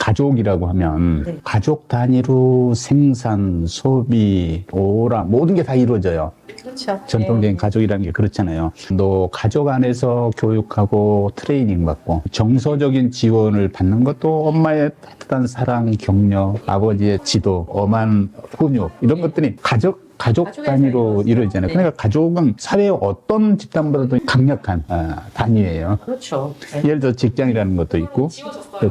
가족이라고 하면 네. 가족 단위로 생산, 소비, 오라 모든 게 다 이루어져요. 그렇죠. 전통적인 가족이라는 게 그렇잖아요. 또 가족 안에서 교육하고 트레이닝 받고 정서적인 지원을 받는 것도 엄마의 따뜻한 사랑, 격려, 아버지의 지도, 엄한 훈육 이런 것들이 가족 단위로 이루어지잖아요. 네. 그러니까 가족은 사회의 어떤 집단보다도 강력한 단위예요. 그렇죠. 예를 들어 직장이라는 것도 있고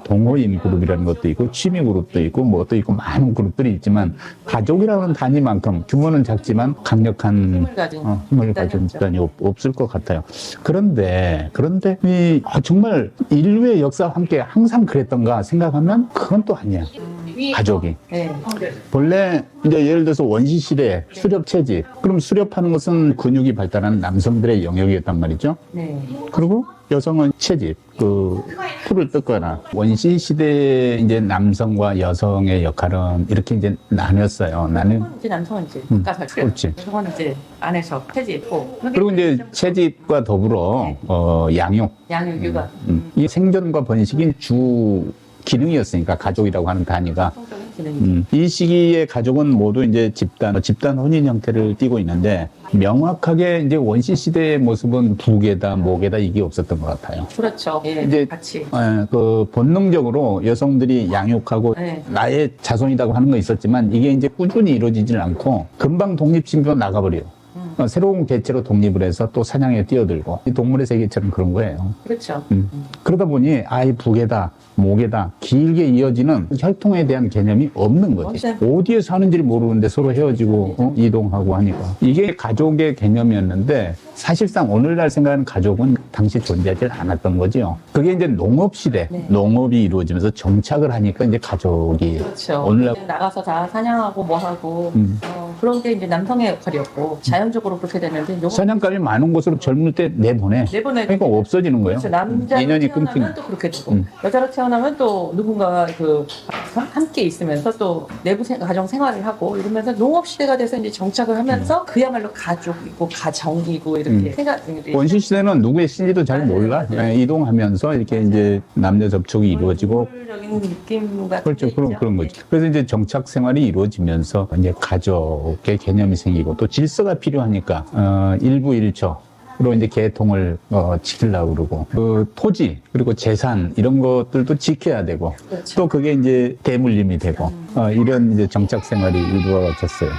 동호인 그룹이라는 것도 있고 취미 그룹도 있고 뭐도 있고 많은 그룹들이 있지만 가족이라는 단위만큼 규모는 작지만 강력한 힘을 가진 집단이 없을 것 같아요. 그런데 정말 인류의 역사와 함께 항상 그랬던가 생각하면 그건 또 아니야. 가족이. 네. 본래 이제 예를 들어서 원시 시대 수렵 채집. 그럼 수렵하는 것은 근육이 발달한 남성들의 영역이었단 말이죠. 네. 그리고 여성은 채집, 풀을 뜯거나 원시 시대에 이제 남성과 여성의 역할은 이렇게 이제 나뉘었어요. 이제 남성은 이제 가서 그렇지. 여성은 이제 안에서 채집고 그리고 이제 채집과 더불어 양육, 양육유가 이 생존과 번식이 주 기능이었으니까 가족이라고 하는 단위가 이 시기에 가족은 모두 이제 집단 혼인 형태를 띠고 있는데 명확하게 이제 원시 시대의 모습은 부계다, 모계다 이게 없었던 것 같아요. 그렇죠. 예, 이제 같이 본능적으로 여성들이 양육하고 네. 나의 자손이라고 하는 거 있었지만 이게 이제 꾸준히 이루어지질 않고 금방 독립심도 나가버려요. 새로운 개체로 독립을 해서 또 사냥에 뛰어들고 이 동물의 세계처럼 그런 거예요. 그렇죠. 그러다 보니 부계다, 모계다 길게 이어지는 혈통에 대한 개념이 없는 거지. 어디에 사는지를 모르는데 서로 헤어지고 이동하고 하니까 이게 가족의 개념이었는데 사실상 오늘날 생각하는 가족은 당시 존재하지 않았던 거죠. 그게 이제 농업 시대, 네. 농업이 이루어지면서 정착을 하니까 이제 가족이 그렇죠. 오늘날 나가서 다 사냥하고 뭐 하고 그런 게 이제 남성의 역할이었고 자연적으로 그렇게 되는데 사냥감이 많은 곳으로 젊을 때 내보내. 그러니까 없어지는 거예요. 그렇죠. 남자로 인연이 태어나면 끊기는. 또 그렇게 되고 여자로 태어나면 또 누군가 함께 있으면서 또 내부 가정 생활을 하고 이러면서 농업 시대가 돼서 이제 정착을 하면서 그야말로 가족이고 가정이고 이렇게 생각이 원시 시대는 누구의 신지도 잘 몰라. 네, 이동하면서 이렇게 이제 남녀 접촉이 이루어지고. 적인 느낌 같은 그렇죠. 게 있죠. 그런 거죠. 그래서 이제 정착 생활이 이루어지면서 이제 가족의 개념이 생기고 또 질서가 필요하니까 일부 일처로 이제 계통을 지키려고 그러고 토지 그리고 재산 이런 것들도 지켜야 되고 그렇죠. 또 그게 이제 대물림이 되고 이런 이제 정착 생활이 이루어졌어요.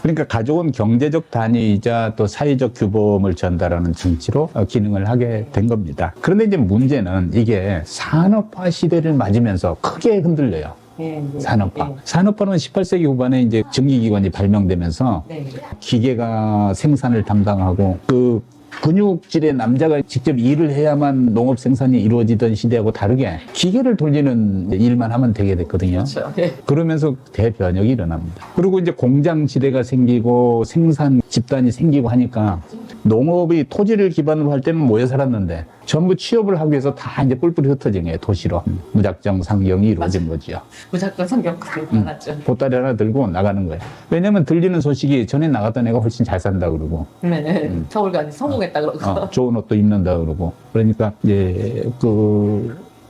그러니까 가족은 경제적 단위이자 또 사회적 규범을 전달하는 정치로 기능을 하게 된 겁니다. 그런데 이제 문제는 이게 산업화 시대를 맞으면서 크게 흔들려요. 네, 네. 산업화. 네. 산업화는 18세기 후반에 이제 전기기관이 발명되면서 네. 기계가 생산을 담당하고 그 근육질의 남자가 직접 일을 해야만 농업 생산이 이루어지던 시대하고 다르게 기계를 돌리는 일만 하면 되게 됐거든요. 그렇죠. 네. 그러면서 대변혁이 일어납니다. 그리고 이제 공장 지대가 생기고 생산 집단이 생기고 하니까 농업이 토지를 기반으로 할 때는 모여 살았는데 전부 취업을 하기 위해서 다 이제 뿔뿔이 흩어진 거예요. 도시로. 무작정 상경이 이루어진 거죠. 무작정 상경까지 많았죠. 보따리 하나 들고 나가는 거예요. 왜냐면 들리는 소식이 전에 나갔던 애가 훨씬 잘 산다 그러고 네, 서울 가서 성공했다 그러고. 좋은 옷도 입는다 그러고 그러니까 이제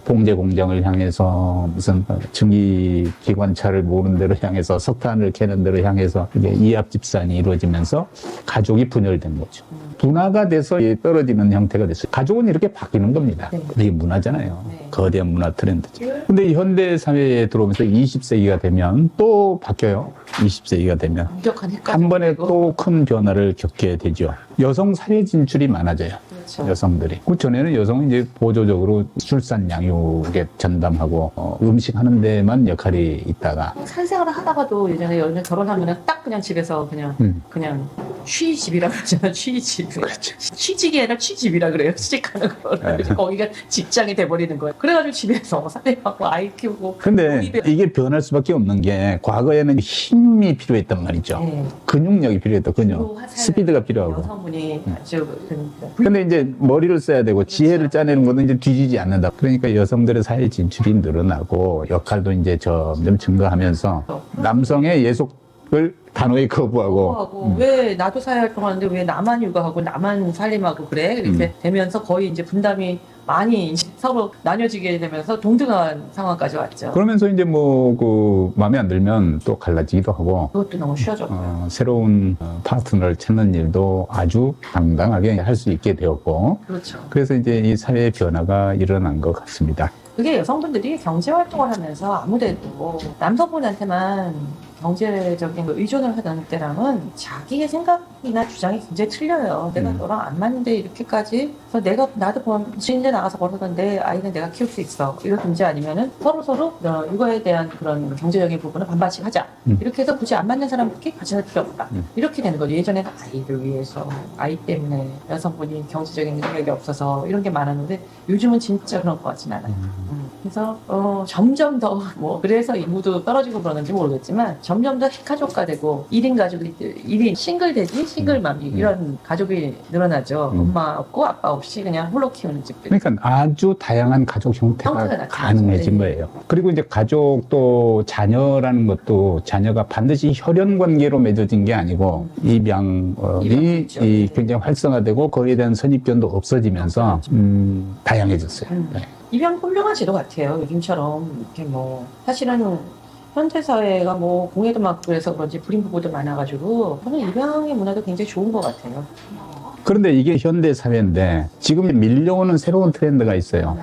봉제 공장을 향해서 무슨 증기 기관차를 모으는 데로 향해서 석탄을 캐는 데로 향해서 이게 이합 집산이 이루어지면서 가족이 분열된 거죠. 분화가 돼서 떨어지는 형태가 됐어요. 가족은 이렇게 바뀌는 겁니다. 네. 이게 문화잖아요. 네. 거대한 문화 트렌드죠. 근데 현대 사회에 들어오면서 20세기가 되면 또 바뀌어요. 20세기가 되면. 완벽한 헷갈림. 한 번에 또 큰 변화를 겪게 되죠. 여성 사회 진출이 많아져요. 그렇죠. 여성들이. 그 전에는 여성은 이제 보조적으로 출산 양육에 전담하고 음식 하는 데만 역할이 있다가 산생활을 하다가도 예전에 결혼하면 딱 그냥 집에서 그냥 취집이라 그러잖아요. 취집. 그렇죠. 취직이 아니라 취집이라 그래요. 취직하는 거. 네. 거기가 직장이 돼버리는 거예요. 그래가지고 집에서 사회하고 아이 키우고. 근데 이게 변할 수밖에 없는 게 과거에는 힘이 필요했단 말이죠. 네. 근육력이 필요했다. 근육. 스피드가 필요하고. 여성분이 아주 근데 이제 머리를 써야 되고 지혜를 짜내는 것은 이제 뒤지지 않는다. 그러니까 여성들의 사회 진출이 늘어나고 역할도 이제 점점 증가하면서 남성의 예속을 단호히 거부하고 왜 나도 사회활동하는데 왜 나만 육아하고 나만 살림하고 그래 이렇게 되면서 거의 이제 분담이 많이 서로 나뉘어지게 되면서 동등한 상황까지 왔죠. 그러면서 이제 그 마음에 안 들면 또 갈라지기도 하고, 그것도 너무 쉬워졌고요. 새로운 파트너를 찾는 일도 아주 당당하게 할 수 있게 되었고, 그렇죠. 그래서 이제 이 사회의 변화가 일어난 것 같습니다. 그게 여성분들이 경제 활동을 하면서 아무래도 남성분한테만 경제적인 의존을 하던 때랑은 자기의 생각이나 주장이 굉장히 틀려요. 내가 너랑 안 맞는데 이렇게까지. 그래서 나도 진짜 나가서 벌어서 내 아이는 내가 키울 수 있어. 이러든지 아니면은 서로 이거에 대한 그런 경제적인 부분을 반반씩 하자. 이렇게 해서 굳이 안 맞는 사람들끼리 같이 할 필요 없다. 이렇게 되는 거죠. 예전에는 아이를 위해서, 아이 때문에 여성분이 경제적인 능력이 없어서 이런 게 많았는데 요즘은 진짜 그런 것 같진 않아요. 그래서 점점 더 그래서 인구도 떨어지고 그러는지 모르겠지만 점점 더 핵가족화되고 1인 가족이 1인 싱글돼지 싱글맘이 이런 가족이 늘어나죠. 엄마 없고 아빠 없이 그냥 홀로 키우는 집들. 그러니까 아주 다양한 가족 형태가 가능해진 거예요. 그리고 이제 가족도 자녀라는 것도 자녀가 반드시 혈연 관계로 맺어진 게 아니고 입양이 굉장히 활성화되고 거기에 대한 선입견도 없어지면서 다양해졌어요. 네. 입양 훌륭한 제도 같아요. 요즘처럼 이렇게 사실은 현대 사회가 공해도 많고 그래서 그런지 불임 부부도 많아가지고 저는 입양의 문화도 굉장히 좋은 것 같아요. 그런데 이게 현대 사회인데 지금 밀려오는 새로운 트렌드가 있어요.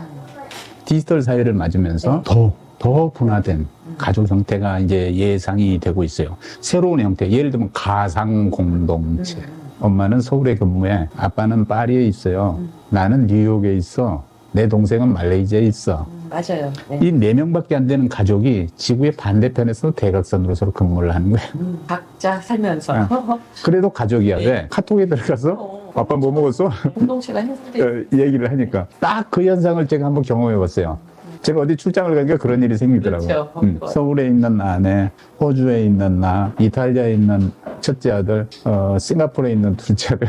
디지털 사회를 맞으면서 더 분화된 가족 형태가 이제 예상이 되고 있어요. 새로운 형태, 예를 들면 가상 공동체. 엄마는 서울에 근무해, 아빠는 파리에 있어요. 나는 뉴욕에 있어. 내 동생은 말레이시아에 있어. 맞아요. 네. 이 4명밖에 안 되는 가족이 지구의 반대편에서 대각선으로 서로 근무를 하는 거예요. 각자 살면서. 그래도 가족이야. 왜? 카톡에 들어가서 아빠 뭐 먹었어? 공동체가 형성돼. 얘기를 하니까 딱 그 현상을 제가 한번 경험해 봤어요. 제가 어디 출장을 가니까 그런 일이 생기더라고요. 그렇죠. 서울에 있는 아내, 호주에 있는 나, 이탈리아에 있는 첫째 아들, 싱가포르에 있는 둘째 아들.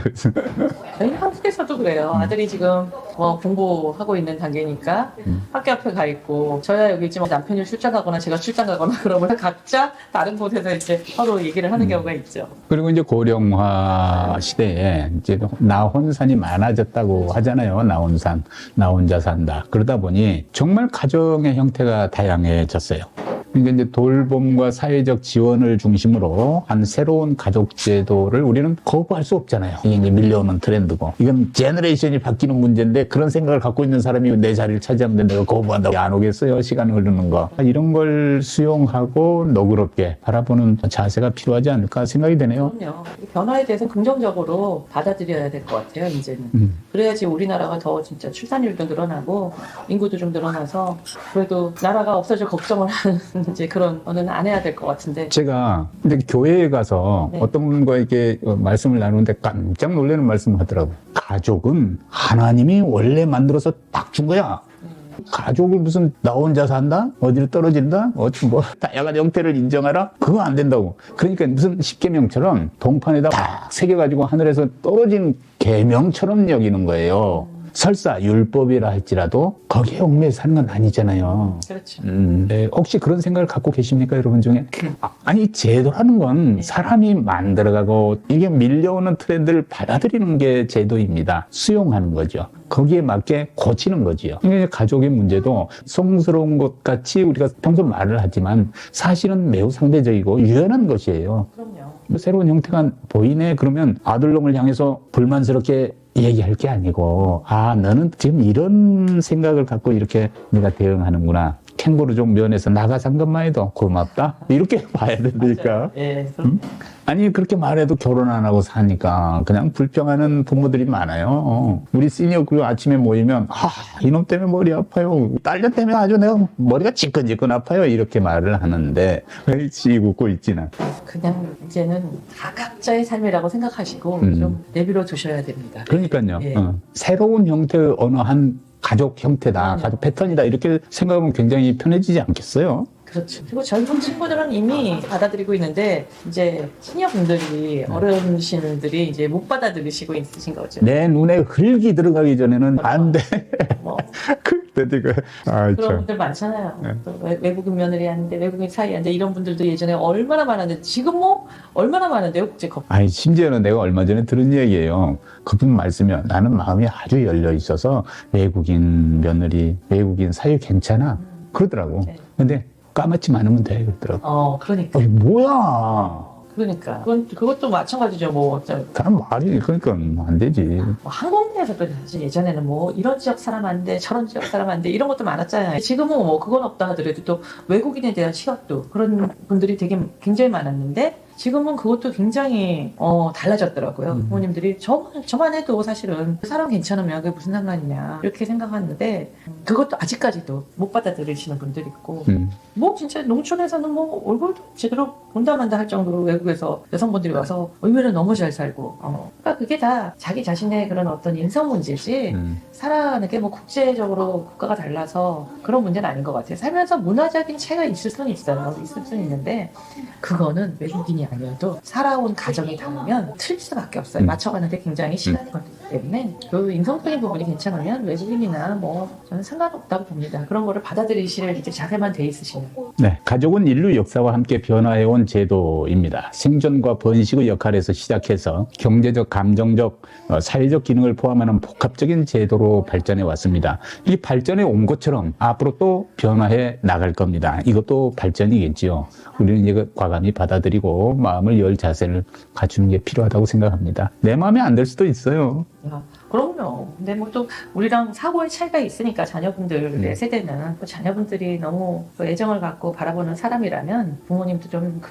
저희 한국에서도 그래요. 아들이 지금 공부하고 있는 단계니까 학교 앞에 가 있고 저야 여기 있지만 남편이 출장 가거나 제가 출장 가거나 그러면 각자 다른 곳에서 이제 서로 얘기를 하는 경우가 있죠. 그리고 이제 고령화 시대에 이제 나혼산이 많아졌다고 하잖아요. 나혼산, 나 혼자 산다. 그러다 보니 정말 가정의 형태가 다양해졌어요. 그러니까 이제 돌봄과 사회적 지원을 중심으로 한 새로운 가족 제도를 우리는 거부할 수 없잖아요. 이게 이제 밀려오는 트렌드고. 이건 제너레이션이 바뀌는 문제인데 그런 생각을 갖고 있는 사람이 내 자리를 차지하면 내가 거부한다고 안 오겠어요. 시간 흐르는 거. 이런 걸 수용하고 너그럽게 바라보는 자세가 필요하지 않을까 생각이 되네요. 그럼요. 이 변화에 대해서 긍정적으로 받아들여야 될 것 같아요, 이제는. 그래야지 우리나라가 더 진짜 출산율도 늘어나고 인구도 좀 늘어나서 그래도 나라가 없어질 걱정을 하는 이제 그런 거는 안 해야 될 것 같은데. 제가 근데 교회에 가서 네. 어떤 분과 이렇게 말씀을 나누는데 깜짝 놀라는 말씀을 하더라고요. 가족은 하나님이 원래 만들어서 딱 준 거야. 가족을 무슨 나 혼자 산다? 어디로 떨어진다? 다양한 형태를 인정하라? 그거 안 된다고. 그러니까 무슨 십계명처럼 동판에다 딱 새겨가지고 하늘에서 떨어진 계명처럼 여기는 거예요. 설사 율법이라 할지라도 거기에 얽매여 사는 건 아니잖아요. 그렇죠. 네, 혹시 그런 생각을 갖고 계십니까, 여러분 중에? 아니, 제도라는 건 사람이 만들어가고 이게 밀려오는 트렌드를 받아들이는 게 제도입니다. 수용하는 거죠. 거기에 맞게 고치는 거지요. 그러니까 가족의 문제도 성스러운 것 같이 우리가 평소 말을 하지만 사실은 매우 상대적이고 유연한 것이에요. 그럼요. 새로운 형태가 보이네 그러면 아들놈을 향해서 불만스럽게 얘기할 게 아니고 너는 지금 이런 생각을 갖고 이렇게 네가 대응하는구나. 캥거루족 면에서 나가 산 것만 해도 고맙다. 이렇게 봐야 되니까. 예. 아니 그렇게 말해도 결혼 안 하고 사니까 그냥 불평하는 부모들이 많아요. 우리 시니어 그룹 아침에 모이면 이놈 때문에 머리 아파요. 딸녀 때문에 아주 내가 머리가 지끈지끈 아파요. 이렇게 말을 하는데 왜 찌고 있지는. 그냥 이제는 다 각자의 삶이라고 생각하시고 좀 내버려 두셔야 됩니다. 그러니까요. 예. 새로운 형태의 어느 한 가족 형태다, 가족 패턴이다 이렇게 생각하면 굉장히 편해지지 않겠어요? 그렇죠. 그리고 젊은 친구들은 이미 받아들이고 있는데 이제 시니어분들이 어르신들이 이제 못 받아들이시고 있으신 거죠. 내 눈에 흙이 들어가기 전에는 안 돼. 뭐 그때 그 그런 참. 분들 많잖아요. 네. 또 외국인 며느리 하는데 외국인 사이 하는데 이런 분들도 예전에 얼마나 많았는데 지금 뭐 얼마나 많은데요, 국제컵. 아니 심지어는 내가 얼마 전에 들은 얘기예요. 그분 말씀이 나는 마음이 아주 열려 있어서 외국인 며느리, 외국인 사유 괜찮아 그러더라고. 네. 근데 까맣지 않으면 돼 그러더라고. 그러니까. 뭐야? 그러니까. 그것도 마찬가지죠. 뭐, 다른 말이 그러니까 안 되지. 뭐 항공기에서도 사실 예전에는 뭐 이런 지역 사람 안 돼, 저런 지역 사람 안 돼, 이런 것도 많았잖아요. 지금은 뭐 그건 없다 하더라도 또 외국인에 대한 취업도 그런 분들이 되게 굉장히 많았는데 지금은 그것도 굉장히 달라졌더라고요. 부모님들이 저만 해도 사실은 그 사람 괜찮으면 그게 무슨 상관이냐 이렇게 생각하는데 그것도 아직까지도 못 받아들이시는 분들이 있고 뭐 진짜 농촌에서는 뭐 얼굴도 제대로 본다 만다 할 정도로 외국에서 여성분들이 와서 의외로 너무 잘 살고 그러니까 그게 다 자기 자신의 그런 어떤 인성 문제지 살아가는 게 뭐 국제적으로 국가가 달라서 그런 문제는 아닌 것 같아요. 살면서 문화적인 차이가 있을 수는 있어요. 있을 수는 있는데 그거는 외국인이 아니어도 살아온 가정이 다르면 틀릴 수밖에 없어요. 맞춰가는데 굉장히 시간이 걸리기 때문에 그 인성적인 부분이 괜찮으면 외국인이나 뭐 저는 상관없다고 봅니다. 그런 거를 받아들이실 이제 자세만 돼 있으시면. 네, 가족은 인류 역사와 함께 변화해온 제도입니다. 생존과 번식의 역할에서 시작해서 경제적, 감정적, 사회적 기능을 포함하는 복합적인 제도로 발전해 왔습니다. 이 발전해 온 것처럼 앞으로 또 변화해 나갈 겁니다. 이것도 발전이겠지요. 우리는 이거 과감히 받아들이고 마음을 열 자세를 갖추는 게 필요하다고 생각합니다. 내 마음에 안 들 수도 있어요. 그럼요. 근데 뭐 또 우리랑 사고의 차이가 있으니까 자녀분들의 세대는 또 자녀분들이 너무 그 애정을 갖고 바라보는 사람이라면 부모님도 좀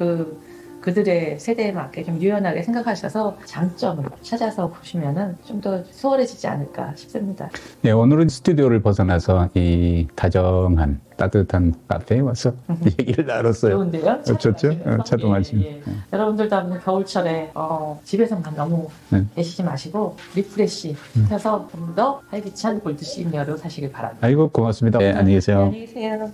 그들의 세대에 맞게 좀 유연하게 생각하셔서 장점을 찾아서 보시면은 좀 더 수월해지지 않을까 싶습니다. 네, 오늘은 스튜디오를 벗어나서 이 다정한 따뜻한 카페에 와서 얘기를 나눴어요. 좋은데요? 좋죠? 차도 마시고. 여러분들도 한번 겨울철에 집에서만 너무 계시지 마시고 리프레시 해서 좀 더 활기찬 골드시니어로 사시길 바랍니다. 아이고 고맙습니다. 네, 안녕히 계세요. 안녕히 계세요.